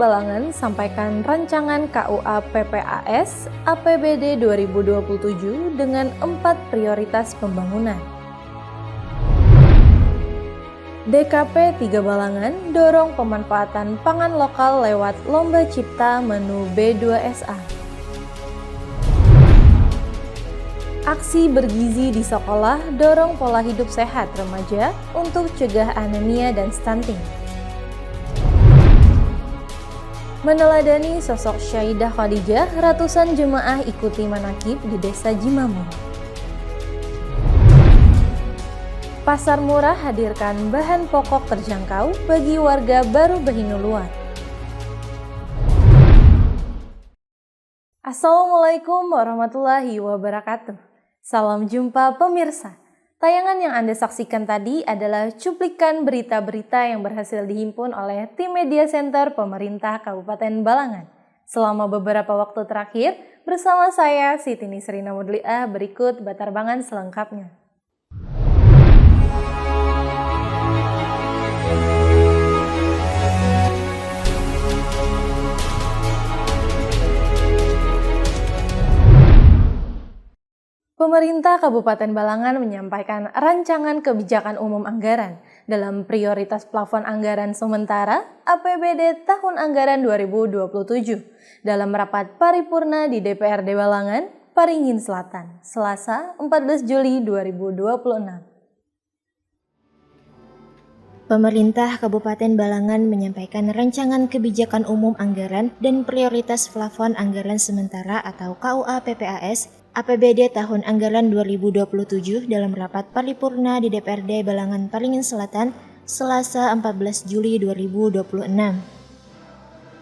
Balangan sampaikan rancangan KUA PPAS APBD 2027 dengan 4 prioritas pembangunan. DKP 3 Balangan dorong pemanfaatan pangan lokal lewat Lomba Cipta Menu B2SA. Aksi bergizi di sekolah dorong pola hidup sehat remaja untuk cegah anemia dan stunting. Meneladani sosok Syahidah Khadijah, ratusan jemaah ikuti manakib di Desa Jimamu. Pasar murah hadirkan bahan pokok terjangkau bagi warga baru Bahinuluan. Assalamualaikum warahmatullahi wabarakatuh. Salam jumpa pemirsa. Tayangan yang Anda saksikan tadi adalah cuplikan berita-berita yang berhasil dihimpun oleh tim Media Center Pemerintah Kabupaten Balangan. Selama beberapa waktu terakhir, bersama saya Siti Nisrina Mudliah, berikut batarbangan selengkapnya. Pemerintah Kabupaten Balangan menyampaikan rancangan kebijakan umum anggaran dalam prioritas plafon anggaran sementara APBD tahun anggaran 2027 dalam rapat paripurna di DPRD Balangan, Paringin Selatan, Selasa 14 Juli 2026. Pemerintah Kabupaten Balangan menyampaikan rancangan kebijakan umum anggaran dan prioritas plafon anggaran sementara atau KUA PPAS APBD tahun anggaran 2027 dalam rapat paripurna di DPRD Balangan Paringin Selatan, Selasa 14 Juli 2026.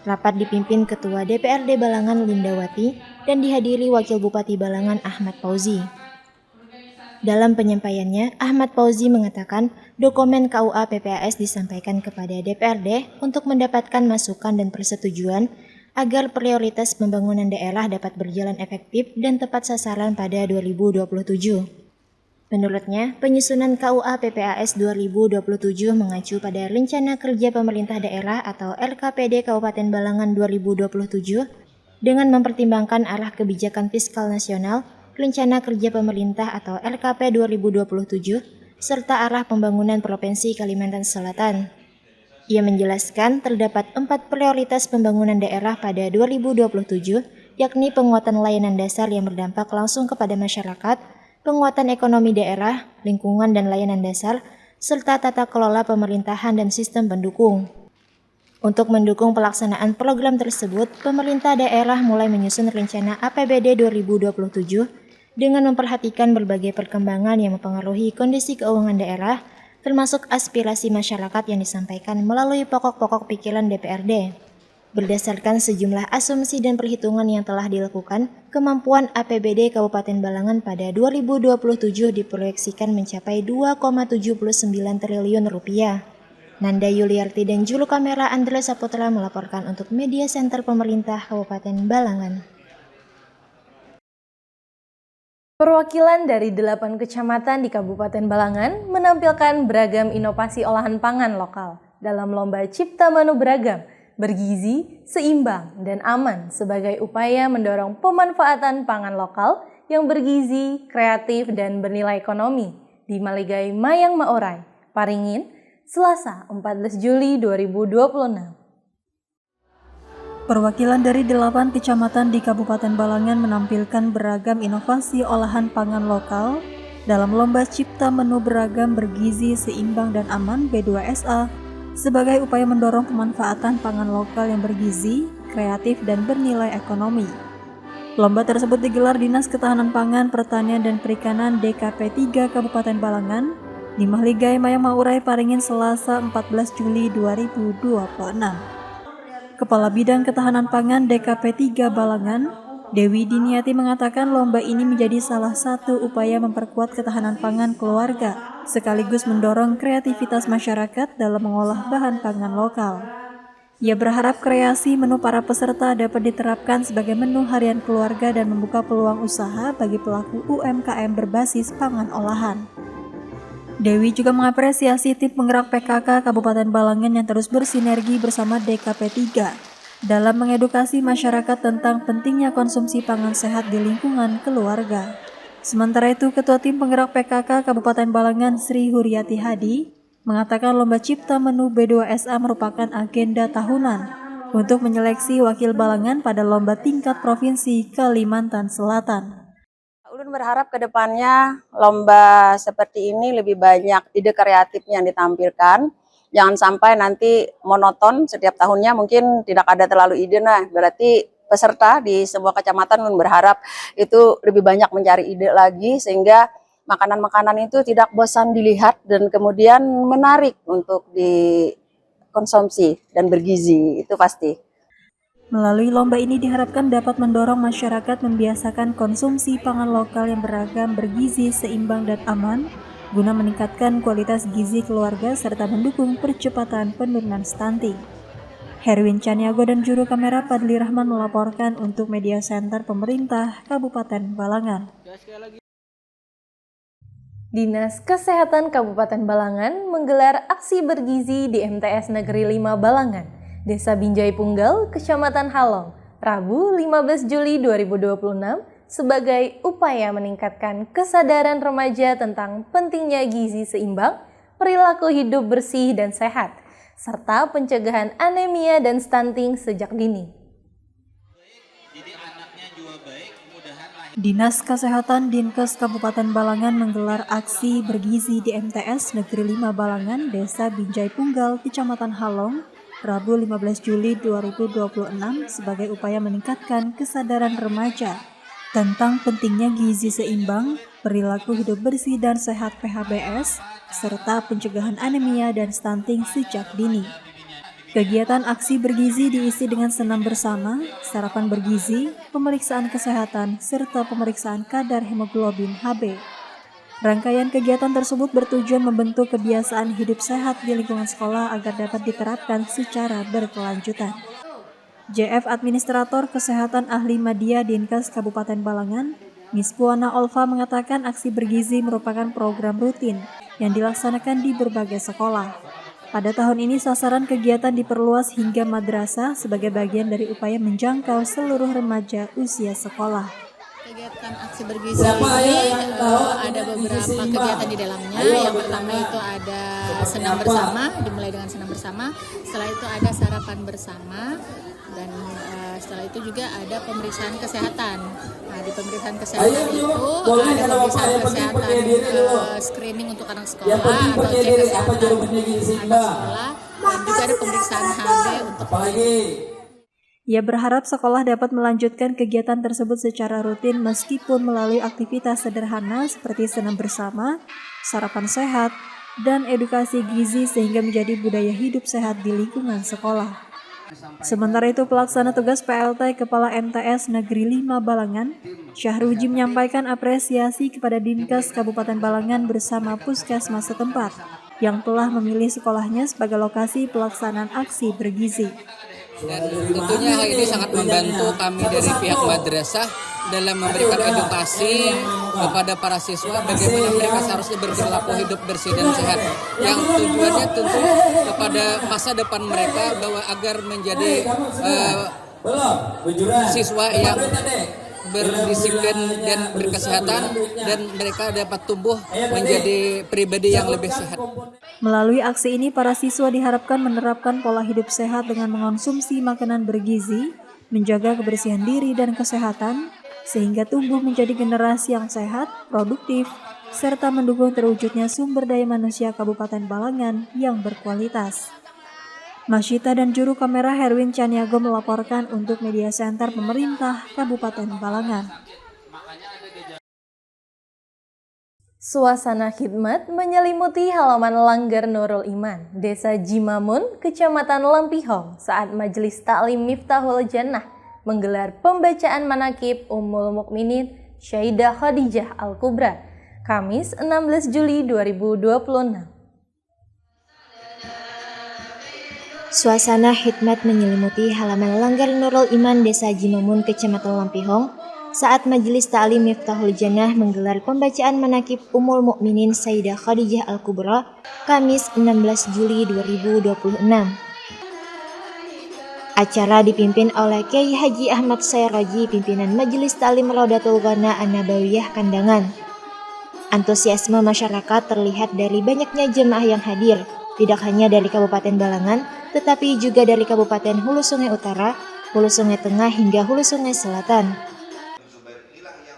Rapat dipimpin Ketua DPRD Balangan Lindawati dan dihadiri Wakil Bupati Balangan Ahmad Fauzi. Dalam penyampaiannya, Ahmad Fauzi mengatakan dokumen KUA PPAS disampaikan kepada DPRD untuk mendapatkan masukan dan persetujuan agar prioritas pembangunan daerah dapat berjalan efektif dan tepat sasaran pada 2027. Menurutnya, penyusunan KUA PPAS 2027 mengacu pada Rencana Kerja Pemerintah Daerah atau RKPD Kabupaten Balangan 2027 dengan mempertimbangkan arah kebijakan fiskal nasional, Rencana Kerja Pemerintah atau RKP 2027, serta arah pembangunan Provinsi Kalimantan Selatan. Ia menjelaskan terdapat 4 prioritas pembangunan daerah pada 2027, yakni penguatan layanan dasar yang berdampak langsung kepada masyarakat, penguatan ekonomi daerah, lingkungan dan layanan dasar, serta tata kelola pemerintahan dan sistem pendukung. Untuk mendukung pelaksanaan program tersebut, pemerintah daerah mulai menyusun rencana APBD 2027 dengan memperhatikan berbagai perkembangan yang mempengaruhi kondisi keuangan daerah, termasuk aspirasi masyarakat yang disampaikan melalui pokok-pokok pikiran DPRD. Berdasarkan sejumlah asumsi dan perhitungan yang telah dilakukan, kemampuan APBD Kabupaten Balangan pada 2027 diproyeksikan mencapai 2,79 triliun rupiah. Nanda Yuliarti dan juru kamera Andre Saputra melaporkan untuk Media Center Pemerintah Kabupaten Balangan. Perwakilan dari 8 kecamatan di Kabupaten Balangan menampilkan beragam inovasi olahan pangan lokal dalam Lomba Cipta Menu Beragam, bergizi, seimbang, dan aman sebagai upaya mendorong pemanfaatan pangan lokal yang bergizi, kreatif, dan bernilai ekonomi di Maligai Mayang Maorai, Paringin, Selasa 14 Juli 2026. Perwakilan dari 8 kecamatan di Kabupaten Balangan menampilkan beragam inovasi olahan pangan lokal dalam Lomba Cipta Menu Beragam Bergizi Seimbang dan Aman B2SA sebagai upaya mendorong pemanfaatan pangan lokal yang bergizi, kreatif, dan bernilai ekonomi. Lomba tersebut digelar Dinas Ketahanan Pangan, Pertanian, dan Perikanan DKP 3 Kabupaten Balangan di Mahligai Mayang Maorai, Paringin, Selasa 14 Juli 2026. Kepala Bidang Ketahanan Pangan DKP 3 Balangan, Dewi Diniati mengatakan lomba ini menjadi salah satu upaya memperkuat ketahanan pangan keluarga, sekaligus mendorong kreativitas masyarakat dalam mengolah bahan pangan lokal. Ia berharap kreasi menu para peserta dapat diterapkan sebagai menu harian keluarga dan membuka peluang usaha bagi pelaku UMKM berbasis pangan olahan. Dewi juga mengapresiasi tim penggerak PKK Kabupaten Balangan yang terus bersinergi bersama DKP 3 dalam mengedukasi masyarakat tentang pentingnya konsumsi pangan sehat di lingkungan keluarga. Sementara itu, Ketua Tim Penggerak PKK Kabupaten Balangan Sri Huryati Hadi mengatakan Lomba Cipta Menu B2SA merupakan agenda tahunan untuk menyeleksi wakil Balangan pada lomba tingkat provinsi Kalimantan Selatan. Ulun berharap ke depannya lomba seperti ini lebih banyak ide kreatif yang ditampilkan. Jangan sampai nanti monoton setiap tahunnya, mungkin tidak ada terlalu ide. Nah, berarti peserta di sebuah kecamatan Ulun berharap itu lebih banyak mencari ide lagi sehingga makanan-makanan itu tidak bosan dilihat dan kemudian menarik untuk dikonsumsi dan bergizi, itu pasti. Melalui lomba ini diharapkan dapat mendorong masyarakat membiasakan konsumsi pangan lokal yang beragam, bergizi, seimbang, dan aman, guna meningkatkan kualitas gizi keluarga serta mendukung percepatan penurunan stunting. Herwin Caniago dan juru kamera Padli Rahman melaporkan untuk Media Center Pemerintah Kabupaten Balangan. Dinas Kesehatan Kabupaten Balangan menggelar aksi bergizi di MTS Negeri 5 Balangan, Desa Binjai Punggal, Kecamatan Halong, Rabu 15 Juli 2026 sebagai upaya meningkatkan kesadaran remaja tentang pentingnya gizi seimbang, perilaku hidup bersih dan sehat, serta pencegahan anemia dan stunting sejak dini. Dinas Kesehatan Dinkes Kabupaten Balangan menggelar aksi bergizi di MTS Negeri 5 Balangan, Desa Binjai Punggal, Kecamatan Halong, Rabu 15 Juli 2026 sebagai upaya meningkatkan kesadaran remaja tentang pentingnya gizi seimbang, perilaku hidup bersih dan sehat PHBS, serta pencegahan anemia dan stunting sejak dini. Kegiatan aksi bergizi diisi dengan senam bersama, sarapan bergizi, pemeriksaan kesehatan, serta pemeriksaan kadar hemoglobin HB. Rangkaian kegiatan tersebut bertujuan membentuk kebiasaan hidup sehat di lingkungan sekolah agar dapat diterapkan secara berkelanjutan. JF Administrator Kesehatan Ahli Madya Dinkes Kabupaten Balangan, Miss Puana Olva mengatakan aksi bergizi merupakan program rutin yang dilaksanakan di berbagai sekolah. Pada tahun ini sasaran kegiatan diperluas hingga madrasah sebagai bagian dari upaya menjangkau seluruh remaja usia sekolah. Kegiatan aksi bergizi ini ada beberapa kegiatan di dalamnya. Yang pertama itu ada senam bersama, dimulai dengan senam bersama. Setelah itu ada sarapan bersama, dan setelah itu juga ada pemeriksaan kesehatan. Nah, di pemeriksaan kesehatan itu ada pemeriksaan kesehatan screening untuk anak sekolah atau cek kesehatan anak sekolah, dan juga ada pemeriksaan HB untuk Ia berharap sekolah dapat melanjutkan kegiatan tersebut secara rutin meskipun melalui aktivitas sederhana seperti senam bersama, sarapan sehat, dan edukasi gizi sehingga menjadi budaya hidup sehat di lingkungan sekolah. Sementara itu, pelaksana tugas PLT Kepala MTS Negeri 5 Balangan, Syahruji menyampaikan apresiasi kepada Dinkes Kabupaten Balangan bersama Puskesmas setempat yang telah memilih sekolahnya sebagai lokasi pelaksanaan aksi bergizi. Dan tentunya hal ini sangat membantu kami dari pihak madrasah dalam memberikan edukasi kepada para siswa bagaimana mereka seharusnya berperilaku hidup bersih dan sehat, yang tujuannya tentu kepada masa depan mereka bahwa agar menjadi siswa yang berdisiplin dan berkesehatan, dan mereka dapat tumbuh menjadi pribadi yang lebih sehat. Melalui aksi ini, para siswa diharapkan menerapkan pola hidup sehat dengan mengonsumsi makanan bergizi, menjaga kebersihan diri dan kesehatan, sehingga tumbuh menjadi generasi yang sehat, produktif, serta mendukung terwujudnya sumber daya manusia Kabupaten Balangan yang berkualitas. Masyita dan juru kamera Herwin Caniago melaporkan untuk Media Center Pemerintah Kabupaten Balangan. Suasana khidmat menyelimuti halaman Langgar Nurul Iman, Desa Jimamun, Kecamatan Lampihong saat Majelis Taklim Miftahul Jannah menggelar pembacaan manaqib Ummul Mukminin Syaidah Khadijah Al-Kubra, Kamis 16 Juli 2026. Suasana khidmat menyelimuti halaman Langgar Nurul Iman Desa Jimamun Kecamatan Lampihong saat Majelis Ta'lim Miftahul Jannah menggelar pembacaan manaqib Ummul Mukminin Sayyidah Khadijah Al-Kubra Kamis 16 Juli 2026. Acara dipimpin oleh Kiai Haji Ahmad Sayroji, pimpinan Majelis Ta'lim Raudatul Ghana An-Nabawiyah Kandangan. Antusiasme masyarakat terlihat dari banyaknya jemaah yang hadir, tidak hanya dari Kabupaten Balangan, tetapi juga dari Kabupaten Hulu Sungai Utara, Hulu Sungai Tengah hingga Hulu Sungai Selatan.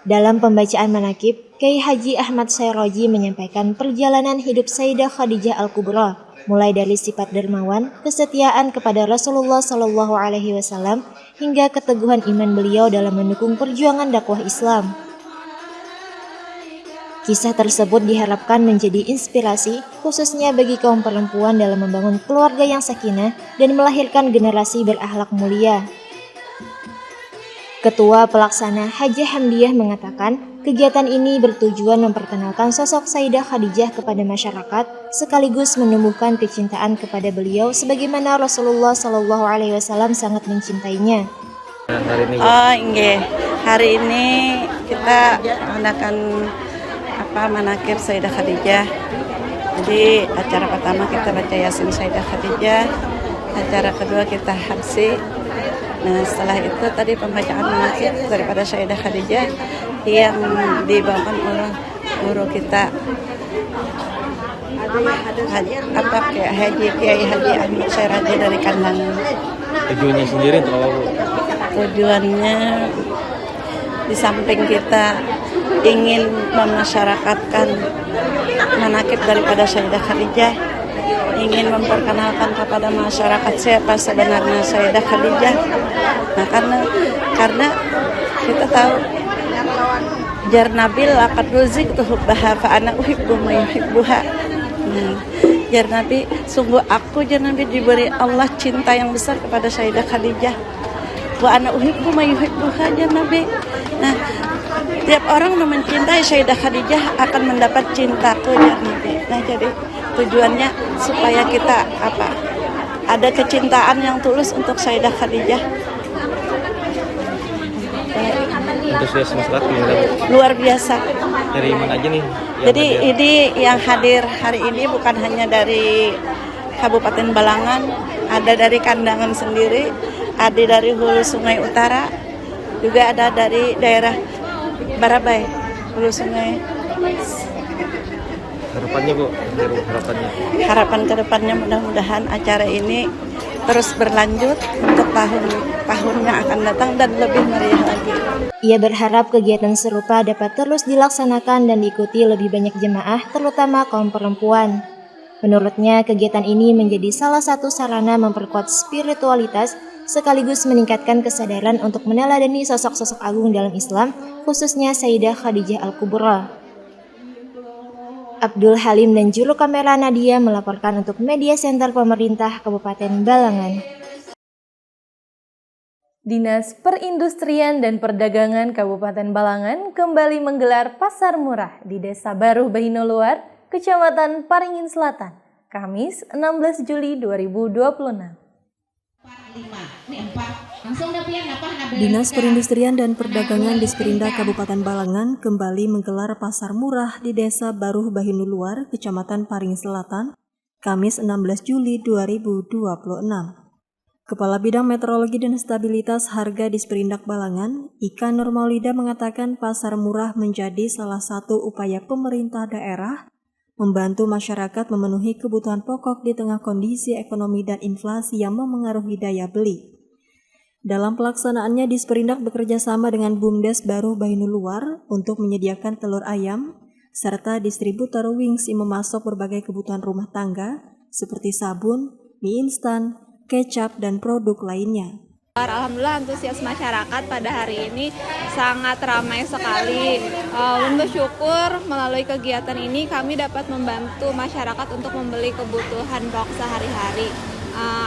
Dalam pembacaan manakib, Kiai Haji Ahmad Sayroji menyampaikan perjalanan hidup Sayyidah Khadijah Al-Kubra, mulai dari sifat dermawan, kesetiaan kepada Rasulullah Shallallahu Alaihi Wasallam, hingga keteguhan iman beliau dalam mendukung perjuangan dakwah Islam. Kisah tersebut diharapkan menjadi inspirasi, khususnya bagi kaum perempuan dalam membangun keluarga yang sakinah dan melahirkan generasi berakhlak mulia. Ketua Pelaksana Hajah Hamdiah mengatakan, kegiatan ini bertujuan memperkenalkan sosok Sayyidah Khadijah kepada masyarakat, sekaligus menumbuhkan kecintaan kepada beliau sebagaimana Rasulullah Shallallahu Alaihi Wasallam sangat mencintainya. Hari ini kita mengadakan manakib Sayyidah Khadijah. Jadi acara pertama kita baca Yasin Sayyidah Khadijah, acara kedua kita habsi. Nah, setelah itu tadi pembacaan manakib daripada Sayyidah Khadijah yang dibawakan oleh guru kita Kiai Haji Ahmad Sayroji dari Kandangan. Tujuannya sendiri untuk apa, Bu? Tujuannya di samping kita ingin memasyarakatkan manakib daripada Sayyidah Khadijah, ingin memperkenalkan kepada masyarakat siapa sebenarnya Sayyidah Khadijah. Nah, karena kita tahu jar Nabi laqad ruziqtu hubbaha fa ana uhibbu ma yuhibbuha. Nah, jar Nabi, sungguh aku jar Nabi diberi Allah cinta yang besar kepada Sayyidah Khadijah. Wa ana uhibbu ma yuhibbuha jar Nabi. Nah, tiap orang yang mencintai Sayyidah Khadijah akan mendapat cintaku jar Nabi. Nah, jadi tujuannya supaya kita ada kecintaan yang tulus untuk Sayyidah Khadijah. Antusias masyarakat gimana, Bu? Luar biasa. Dari mana aja nih? Jadi ini yang hadir hari ini bukan hanya dari Kabupaten Balangan, ada dari Kandangan sendiri, ada dari Hulu Sungai Utara, juga ada dari daerah Barabai, Hulu Sungai. Harapannya, Bu, Harapan ke depannya mudah-mudahan acara ini terus berlanjut untuk tahun yang akan datang dan lebih meriah lagi. Ia berharap kegiatan serupa dapat terus dilaksanakan dan diikuti lebih banyak jemaah, terutama kaum perempuan. Menurutnya, kegiatan ini menjadi salah satu sarana memperkuat spiritualitas sekaligus meningkatkan kesadaran untuk meneladani sosok-sosok agung dalam Islam, khususnya Sayyidah Khadijah Al-Kubra. Abdul Halim dan juru kamera Nadia melaporkan untuk Media Center Pemerintah Kabupaten Balangan. Dinas Perindustrian dan Perdagangan Kabupaten Balangan kembali menggelar pasar murah di Desa Baru Bahinuluar, Kecamatan Paringin Selatan, Kamis 16 Juli 2026. Dinas Perindustrian dan Perdagangan Disperindak Kabupaten Balangan kembali menggelar pasar murah di Desa Baru Bahinuluar, Kecamatan Paringin Selatan, Kamis 16 Juli 2026. Kepala Bidang Meteorologi dan Stabilitas Harga Disperindak Balangan, Ika Nurmaulida mengatakan pasar murah menjadi salah satu upaya pemerintah daerah membantu masyarakat memenuhi kebutuhan pokok di tengah kondisi ekonomi dan inflasi yang memengaruhi daya beli. Dalam pelaksanaannya, Disperindak bekerja sama dengan BUMDes Baru Bahinuluar untuk menyediakan telur ayam, serta distributor Wings yang memasok berbagai kebutuhan rumah tangga seperti sabun, mie instan, kecap, dan produk lainnya. Alhamdulillah antusias masyarakat pada hari ini sangat ramai sekali. Bersyukur melalui kegiatan ini kami dapat membantu masyarakat untuk membeli kebutuhan pokok sehari-hari.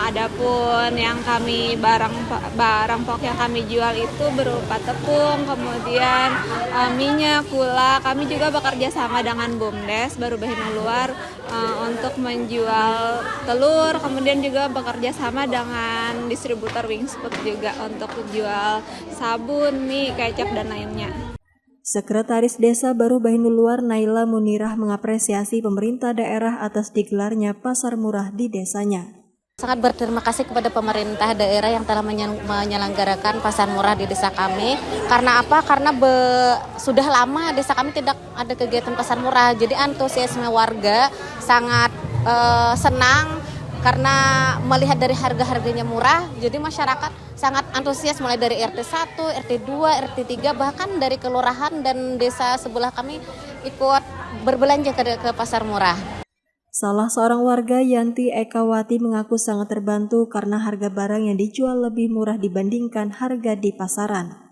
Adapun yang kami barang pokok yang kami jual itu berupa tepung, kemudian minyak, gula. Kami juga bekerja sama dengan BUMDes Baru Bahinuluar untuk menjual telur, kemudian juga bekerja sama dengan distributor Wings Food juga untuk jual sabun, mie, kecap, dan lainnya. Sekretaris Desa Baru Bahinuluar Naila Munirah mengapresiasi pemerintah daerah atas digelarnya pasar murah di desanya. Sangat berterima kasih kepada pemerintah daerah yang telah menyelenggarakan pasar murah di desa kami. Karena apa? Karena sudah lama desa kami tidak ada kegiatan pasar murah. Jadi antusiasme warga sangat senang karena melihat dari harga-harganya murah. Jadi masyarakat sangat antusias mulai dari RT 1, RT 2, RT 3, bahkan dari kelurahan dan desa sebelah kami ikut berbelanja ke pasar murah. Salah seorang warga, Yanti Ekawati, mengaku sangat terbantu karena harga barang yang dijual lebih murah dibandingkan harga di pasaran.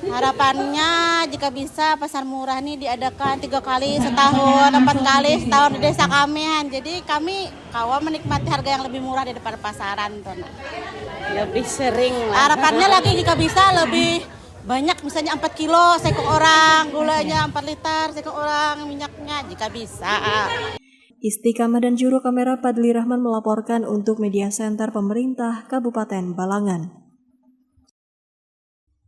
Harapannya jika bisa pasar murah ini diadakan 3 kali setahun, 4 kali setahun di desa kami. Jadi kami kawan menikmati harga yang lebih murah daripada pasaran. Lebih sering lah. Harapannya lagi jika bisa lebih banyak, misalnya 4 kilo sekong orang, gulanya 4 liter sekong orang, minyaknya jika bisa. Istiqamah dan juru kamera Padli Rahman melaporkan untuk Media Center Pemerintah Kabupaten Balangan.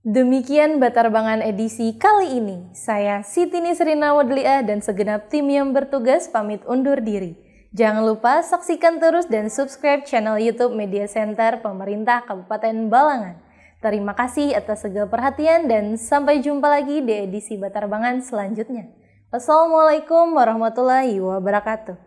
Demikian Batarbangan edisi kali ini. Saya Siti Nisrina Wadliah dan segenap tim yang bertugas pamit undur diri. Jangan lupa saksikan terus dan subscribe channel YouTube Media Center Pemerintah Kabupaten Balangan. Terima kasih atas segala perhatian dan sampai jumpa lagi di edisi Batarbangan selanjutnya. Wassalamualaikum warahmatullahi wabarakatuh.